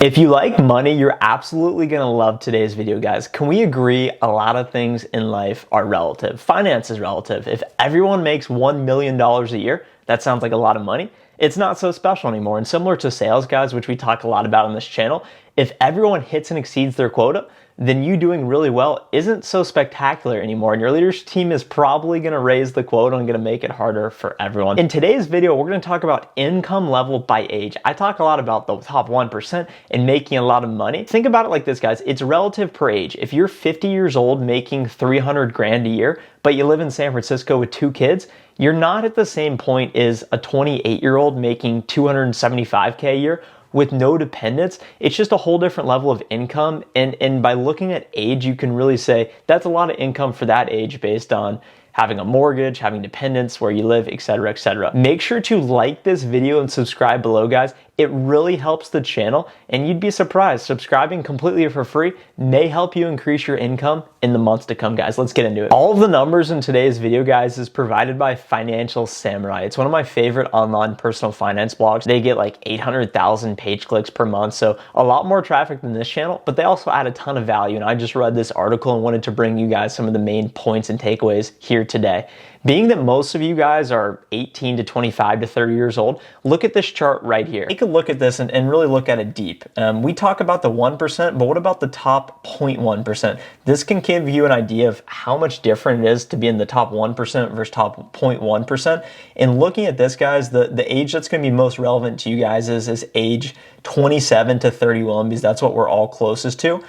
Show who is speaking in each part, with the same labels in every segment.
Speaker 1: If you like money, you're absolutely gonna love today's video, guys. Can we agree a lot of things in life are relative? Finance is relative. If everyone makes $1 million a year, that sounds like a lot of money. It's not so special anymore. And similar to sales, guys, which we talk a lot about on this channel, if everyone hits and exceeds their quota, then you doing really well isn't so spectacular anymore. And your leadership team is probably gonna raise the quota and gonna make it harder for everyone. In today's video, we're gonna talk about income level by age. I talk a lot about the top 1% and making a lot of money. Think about it like this, guys. It's relative per age. If you're 50 years old making 300 grand a year, but you live in San Francisco with 2 kids, you're not at the same point as a 28-year-old making 275K a year with no dependents. It's just a whole different level of income. And by looking at age, you can really say that's a lot of income for that age based on having a mortgage, having dependents, where you live, etc., etc. Make sure to like this video and subscribe below, guys. It really helps the channel, and you'd be surprised. Subscribing completely for free may help you increase your income in the months to come, guys. Let's get into it. All of the numbers in today's video, guys, is provided by Financial Samurai. It's one of my favorite online personal finance blogs. They get like 800,000 page clicks per month, so a lot more traffic than this channel, but they also add a ton of value. And I just read this article and wanted to bring you guys some of the main points and takeaways here today. Being that most of you guys are 18 to 25 to 30 years old, look at this chart right here. Take a look at this and really look at it deep. We talk about the 1%, but what about the top 0.1%? This can give you an idea of how much different it is to be in the top 1% versus top 0.1%. And looking at this, guys, the age that's going to be most relevant to you guys is age 27 to 31, because that's what we're all closest to.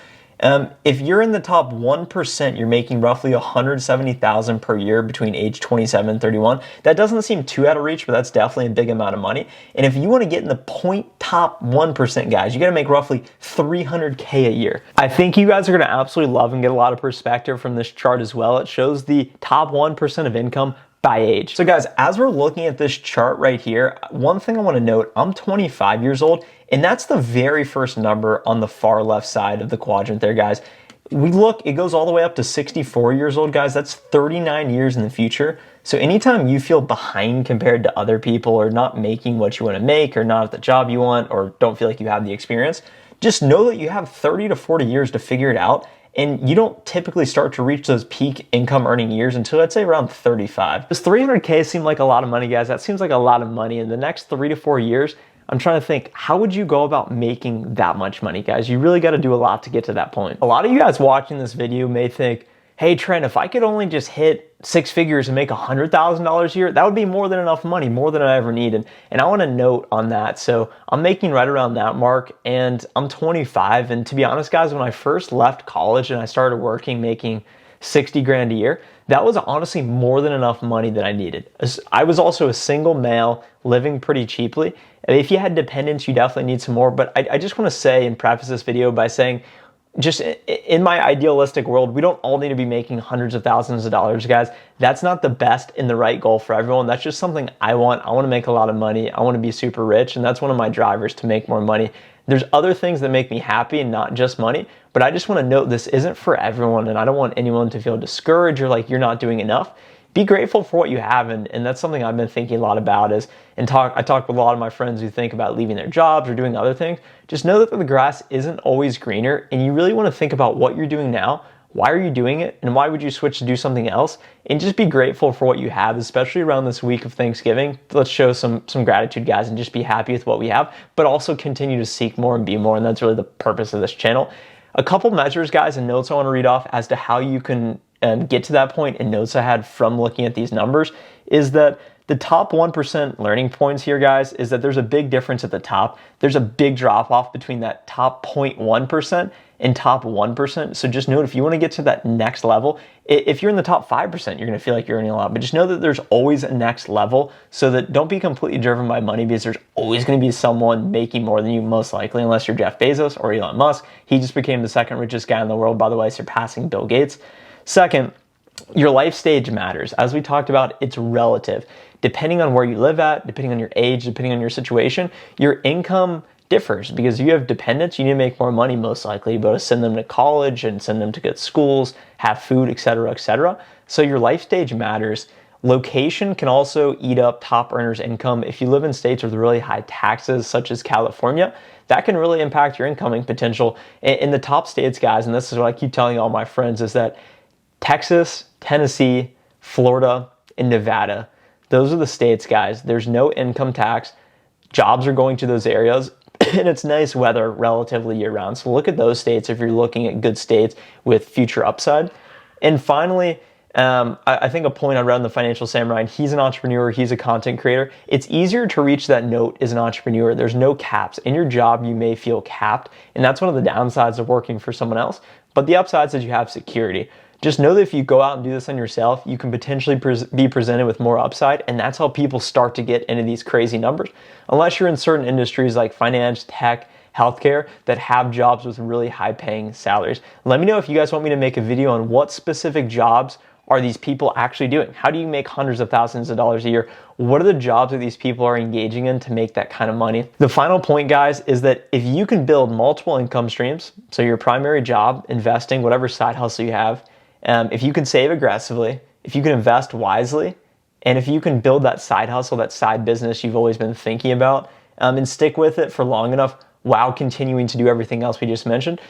Speaker 1: If you're in the top 1%, you're making roughly $170,000 per year between age 27 and 31. That doesn't seem too out of reach, but that's definitely a big amount of money. And if you want to get in the top 1%, guys, you got to make roughly $300K a year. I think you guys are going to absolutely love and get a lot of perspective from this chart as well. It shows the top 1% of income by age. So guys, as we're looking at this chart right here, one thing I want to note, I'm 25 years old, and that's the very first number on the far left side of the quadrant there, guys. We look, it goes all the way up to 64 years old, guys. That's 39 years in the future. So anytime you feel behind compared to other people, or not making what you want to make, or not at the job you want, or don't feel like you have the experience, just know that you have 30 to 40 years to figure it out. And you don't typically start to reach those peak income earning years until, I'd say, around 35. Does 300K seem like a lot of money, guys? That seems like a lot of money. In the next 3 to 4 years, I'm trying to think, how would you go about making that much money, guys? You really got to do a lot to get to that point. A lot of you guys watching this video may think, hey, Trent, if I could only just hit 6 figures and make $100,000 a year, that would be more than enough money, more than I ever needed. And I want to note on that. So I'm making right around that mark, and I'm 25. And to be honest, guys, when I first left college and I started working, making 60 grand a year, that was honestly more than enough money that I needed. I was also a single male living pretty cheaply. If you had dependents, you definitely need some more. But I just want to say and preface this video by saying, just in my idealistic world, we don't all need to be making hundreds of thousands of dollars, guys. That's not the best and the right goal for everyone. That's just something I want. I want to make a lot of money. I want to be super rich, and that's one of my drivers to make more money. There's other things that make me happy and not just money, but I just want to note this isn't for everyone, and I don't want anyone to feel discouraged or like you're not doing enough. Be grateful for what you have, and that's something I've been thinking a lot about. I talk with a lot of my friends who think about leaving their jobs or doing other things. Just know that the grass isn't always greener, and you really want to think about what you're doing now. Why are you doing it, and why would you switch to do something else? And just be grateful for what you have, especially around this week of Thanksgiving. Let's show some gratitude, guys, and just be happy with what we have, but also continue to seek more and be more, and that's really the purpose of this channel. A couple measures, guys, and notes I want to read off as to how you can get to that point, and notes I had from looking at these numbers is that the top 1% learning points here, guys, is that there's a big difference at the top. There's a big drop off between that top 0.1% and top 1%. So just note, if you want to get to that next level, if you're in the top 5%, you're going to feel like you're earning a lot, but just know that there's always a next level, so that don't be completely driven by money, because there's always going to be someone making more than you, most likely, unless you're Jeff Bezos or Elon Musk. He just became the second richest guy in the world, by the way, surpassing Bill Gates. Second, your life stage matters. As we talked about, it's relative. Depending on where you live at, depending on your age, depending on your situation, your income differs, because if you have dependents, you need to make more money, most likely, but to send them to college and send them to good schools, have food, etc., etc. So your life stage matters. Location can also eat up top earners' income. If you live in states with really high taxes, such as California, that can really impact your incoming potential. In the top states, guys, and this is what I keep telling all my friends, is that Texas, Tennessee, Florida, and Nevada, those are the states, guys. There's no income tax. Jobs are going to those areas, and it's nice weather relatively year-round. So look at those states if you're looking at good states with future upside. And finally, I think a point I read in the Financial Samurai, he's an entrepreneur, he's a content creator. It's easier to reach that note as an entrepreneur. There's no caps. In your job, you may feel capped, and that's one of the downsides of working for someone else. But the upsides is you have security. Just know that if you go out and do this on yourself, you can potentially be presented with more upside, and that's how people start to get into these crazy numbers. Unless you're in certain industries like finance, tech, healthcare that have jobs with really high paying salaries. Let me know if you guys want me to make a video on what specific jobs are these people actually doing? How do you make hundreds of thousands of dollars a year? What are the jobs that these people are engaging in to make that kind of money? The final point, guys, is that if you can build multiple income streams, so your primary job, investing, whatever side hustle you have, if you can save aggressively, if you can invest wisely, and if you can build that side hustle, that side business you've always been thinking about, and stick with it for long enough while continuing to do everything else we just mentioned,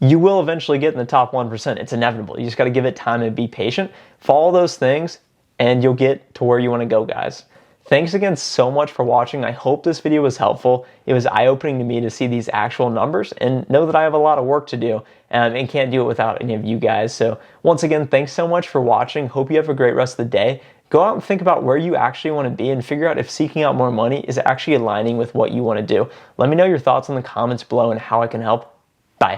Speaker 1: you will eventually get in the top 1%. It's inevitable. You just got to give it time and be patient. Follow those things and you'll get to where you want to go, guys. Thanks again so much for watching. I hope this video was helpful. It was eye-opening to me to see these actual numbers and know that I have a lot of work to do and can't do it without any of you guys. So once again, thanks so much for watching. Hope you have a great rest of the day. Go out and think about where you actually want to be and figure out if seeking out more money is actually aligning with what you want to do. Let me know your thoughts in the comments below and how I can help. Bye.